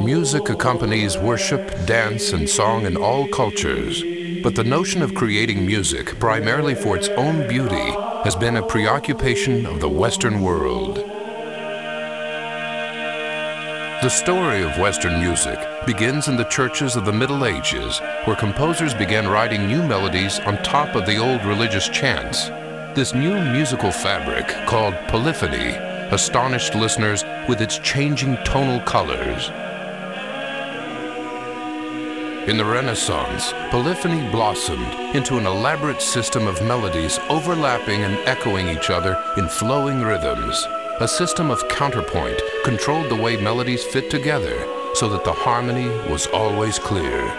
Music accompanies worship, dance, and song in all cultures. But the notion of creating music primarily for its own beauty has been a preoccupation of the Western world. The story of Western music begins in the churches of the Middle Ages, where composers began writing new melodies on top of the old religious chants. This new musical fabric, called polyphony, astonished listeners with its changing tonal colors. In the Renaissance, polyphony blossomed into an elaborate system of melodies overlapping and echoing each other in flowing rhythms. A system of counterpoint controlled the way melodies fit together so that the harmony was always clear.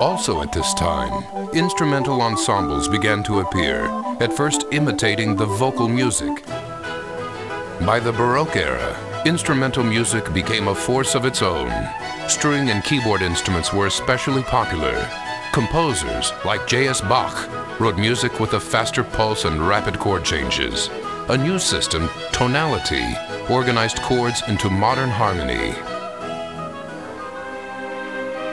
Also at this time, instrumental ensembles began to appear, at first imitating the vocal music. By the Baroque era, instrumental music became a force of its own. String and keyboard instruments were especially popular. Composers like J.S. Bach wrote music with a faster pulse and rapid chord changes. A new system, tonality, organized chords into modern harmony.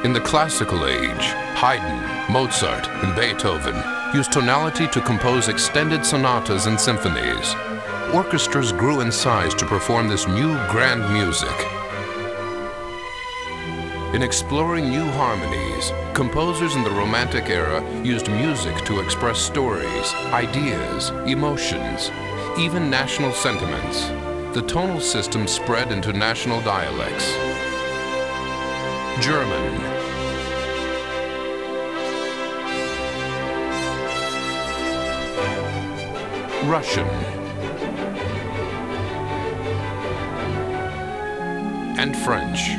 In the classical age, Haydn, Mozart, and Beethoven used tonality to compose extended sonatas and symphonies. Orchestras grew in size to perform this new grand music. In exploring new harmonies, composers in the Romantic era used music to express stories, ideas, emotions, even national sentiments. The tonal system spread into national dialects. German, Russian, and French.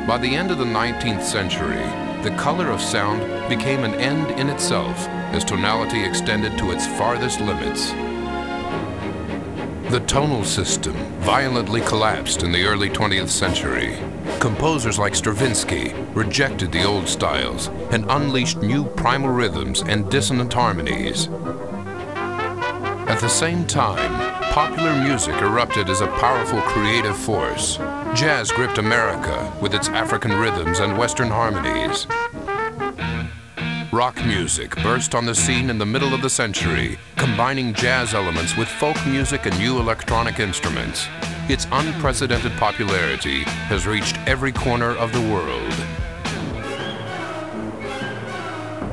By the end of the 19th century, the color of sound became an end in itself as tonality extended to its farthest limits. The tonal system violently collapsed in the early 20th century. Composers like Stravinsky rejected the old styles and unleashed new primal rhythms and dissonant harmonies. At the same time, popular music erupted as a powerful creative force. Jazz gripped America with its African rhythms and Western harmonies. Rock music burst on the scene in the middle of the century, combining jazz elements with folk music and new electronic instruments. Its unprecedented popularity has reached every corner of the world.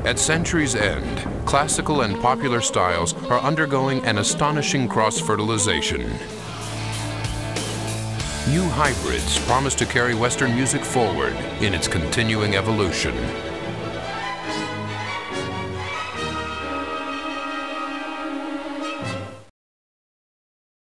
At century's end, classical and popular styles are undergoing an astonishing cross-fertilization. New hybrids promise to carry Western music forward in its continuing evolution.